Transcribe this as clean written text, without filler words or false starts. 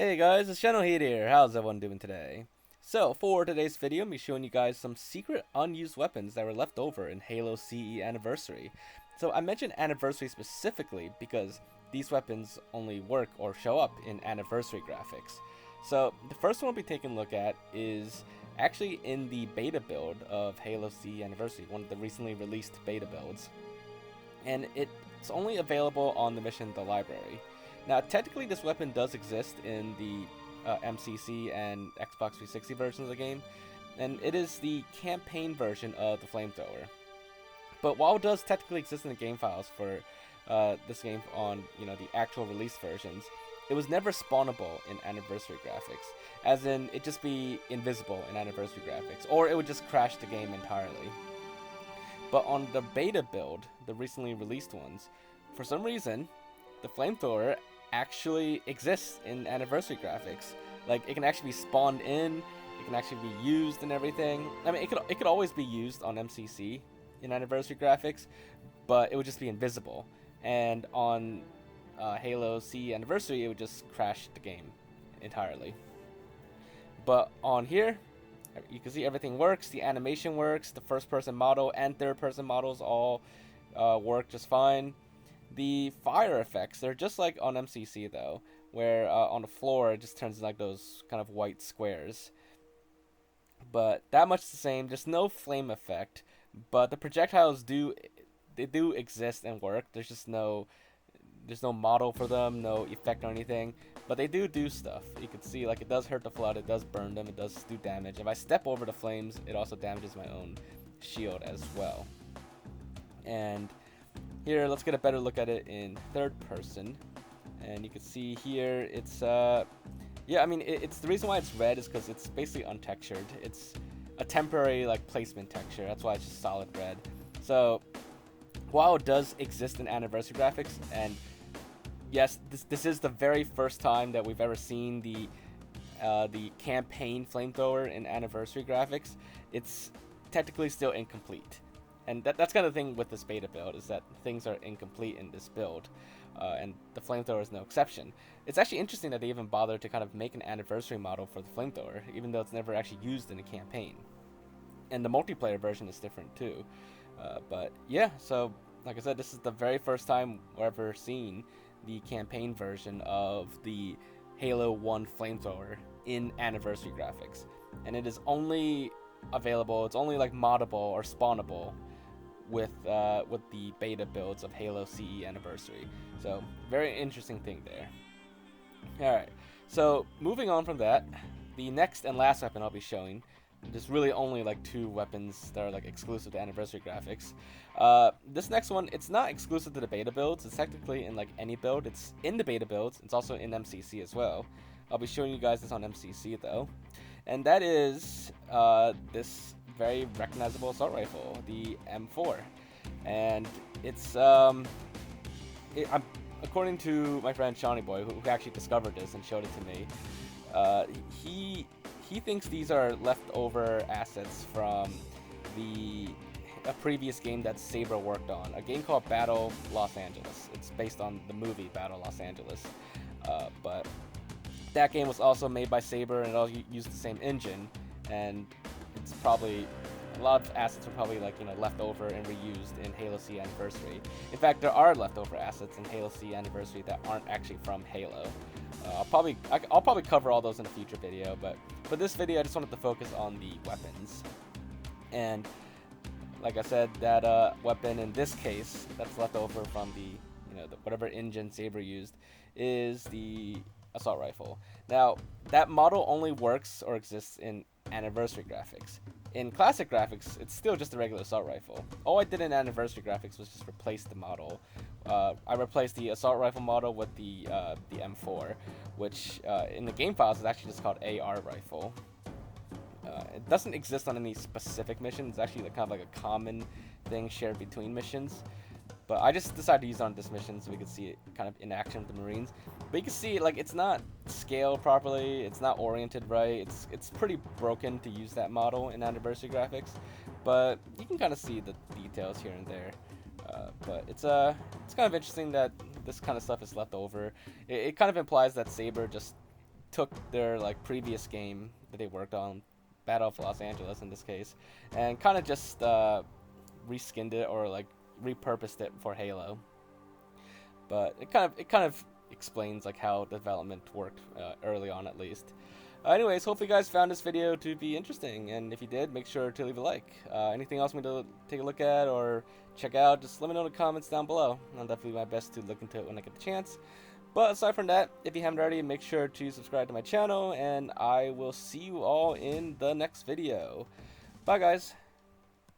Hey guys, it's Generalkidd here. How's everyone doing today? So, for today's video, I'm be showing you guys some secret unused weapons that were left over in Halo CE Anniversary. So, I mentioned Anniversary specifically because these weapons only work or show up in Anniversary graphics. So, the first one we'll be taking a look at is actually in the beta build of Halo CE Anniversary, one of the recently released beta builds. And it's only available on the mission The Library. Now, technically, this weapon does exist in the MCC and Xbox 360 versions of the game, and it is the campaign version of the Flamethrower. But while it does technically exist in the game files for this game on the actual release versions, it was never spawnable in Anniversary graphics, as in it'd just be invisible in Anniversary graphics, or it would just crash the game entirely. But on the beta build, the recently released ones, for some reason, the Flamethrower actually exists in Anniversary graphics. Like, it can actually be spawned in, it can actually be used and everything. I mean, it could always be used on MCC in Anniversary graphics, but it would just be invisible. And on Halo CE Anniversary, it would just crash the game entirely. But on here, you can see everything works. The animation works. The first-person model and third-person models all work just fine. The fire effects, they're just like on MCC though, where on the floor it just turns into like those kind of white squares. But that much the same, just no flame effect. But the projectiles do exist and work. There's no model for them, no effect or anything. But they do stuff. You can see like it does hurt the flood, it does burn them, it does do damage. If I step over the flames, it also damages my own shield as well. And here, let's get a better look at it in third person. And you can see here, it's, yeah, I mean, it's the reason why it's red is because it's basically untextured. It's a temporary, like, placement texture. That's why it's just solid red. So, while it does exist in Anniversary graphics, and yes, this is the very first time that we've ever seen the campaign Flamethrower in Anniversary graphics, it's technically still incomplete. And that's kind of the thing with this beta build, is that things are incomplete in this build, and the Flamethrower is no exception. It's actually interesting that they even bothered to kind of make an Anniversary model for the Flamethrower, even though it's never actually used in a campaign. And the multiplayer version is different too. But yeah, so like I said, this is the very first time we've ever seen the campaign version of the Halo 1 Flamethrower in Anniversary graphics. And it is only available, it's only like moddable or spawnable with the beta builds of Halo CE Anniversary. So very interesting thing there. Alright, so moving on from that, the next and last weapon I'll be showing, there's really only like two weapons that are like exclusive to Anniversary graphics. This next one, it's not exclusive to the beta builds, it's technically in like any build. It's in the beta builds, it's also in MCC as well. I'll be showing you guys this on MCC though. And that is this very recognizable assault rifle, the M4. And it's, according to my friend Shawnee Boy, who actually discovered this and showed it to me, he thinks these are leftover assets from a previous game that Saber worked on, a game called Battle Los Angeles. It's based on the movie Battle Los Angeles, but that game was also made by Saber and it all used the same engine, and it's probably a lot of assets were probably like left over and reused in Halo CE Anniversary. In fact, there are leftover assets in Halo CE Anniversary that aren't actually from Halo. I'll probably cover all those in a future video, but for this video, I just wanted to focus on the weapons. And like I said, that weapon in this case that's left over from the whatever engine Saber used is the assault rifle. Now, that model only works or exists in Anniversary graphics. In classic graphics, it's still just a regular assault rifle. All I did in Anniversary graphics was just replace the model. I replaced the assault rifle model with the M4, which in the game files is actually just called AR rifle. It doesn't exist on any specific mission. It's actually kind of like a common thing shared between missions. But I just decided to use it on this mission so we could see it kind of in action with the Marines. But you can see, like, it's not scaled properly, it's not oriented right, it's pretty broken to use that model in Anniversary graphics. But you can kind of see the details here and there. But it's kind of interesting that this kind of stuff is left over. It kind of implies that Saber just took their like previous game that they worked on, Battle of Los Angeles in this case, and kind of just reskinned it or like repurposed it for Halo. But it kind of explains like how development worked early on at least. Anyways, hopefully you guys found this video to be interesting, and if you did, make sure to leave a like. Anything else you want me to take a look at or check out, just let me know in the comments down below. I'll definitely do my best to look into it when I get the chance. But aside from that, if you haven't already, make sure to subscribe to my channel, and I will see you all in the next video. Bye guys!